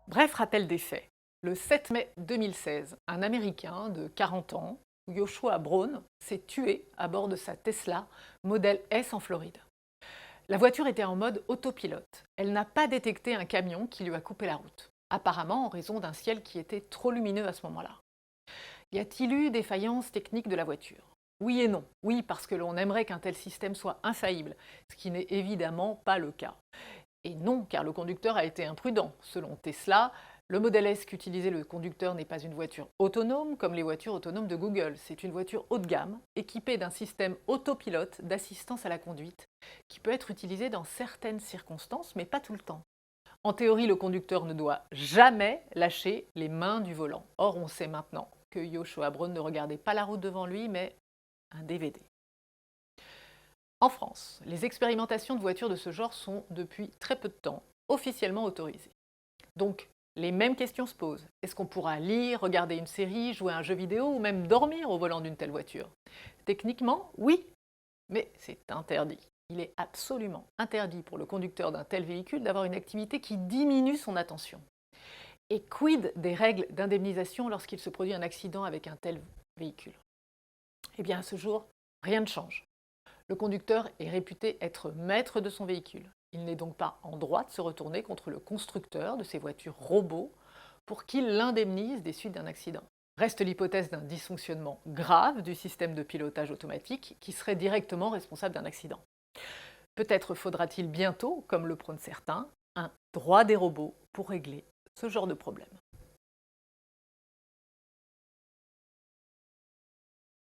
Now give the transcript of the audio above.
Bref rappel des faits. Le 7 mai 2016, un Américain de 40 ans, Joshua Brown, s'est tué à bord de sa Tesla modèle S en Floride. La voiture était en mode autopilote. Elle n'a pas détecté un camion qui lui a coupé la route, apparemment en raison d'un ciel qui était trop lumineux à ce moment-là. Y a-t-il eu défaillance technique de la voiture? Oui et non. Oui, parce que l'on aimerait qu'un tel système soit infaillible, ce qui n'est évidemment pas le cas. Et non, car le conducteur a été imprudent. Selon Tesla, le modèle S qu'utilisait le conducteur n'est pas une voiture autonome comme les voitures autonomes de Google. C'est une voiture haut de gamme, équipée d'un système autopilote d'assistance à la conduite, qui peut être utilisé dans certaines circonstances, mais pas tout le temps. En théorie, le conducteur ne doit jamais lâcher les mains du volant. Or, on sait maintenant que Joshua Brown ne regardait pas la route devant lui, mais un DVD. En France, les expérimentations de voitures de ce genre sont, depuis très peu de temps, officiellement autorisées. Donc, les mêmes questions se posent. Est-ce qu'on pourra lire, regarder une série, jouer à un jeu vidéo ou même dormir au volant d'une telle voiture? Techniquement, oui, mais c'est interdit. Il est absolument interdit pour le conducteur d'un tel véhicule d'avoir une activité qui diminue son attention. Et quid des règles d'indemnisation lorsqu'il se produit un accident avec un tel véhicule? Eh bien, à ce jour, rien ne change. Le conducteur est réputé être maître de son véhicule. Il n'est donc pas en droit de se retourner contre le constructeur de ces voitures robots pour qu'il l'indemnise des suites d'un accident. Reste l'hypothèse d'un dysfonctionnement grave du système de pilotage automatique qui serait directement responsable d'un accident. Peut-être faudra-t-il bientôt, comme le prônent certains, un droit des robots pour régler ce genre de problème.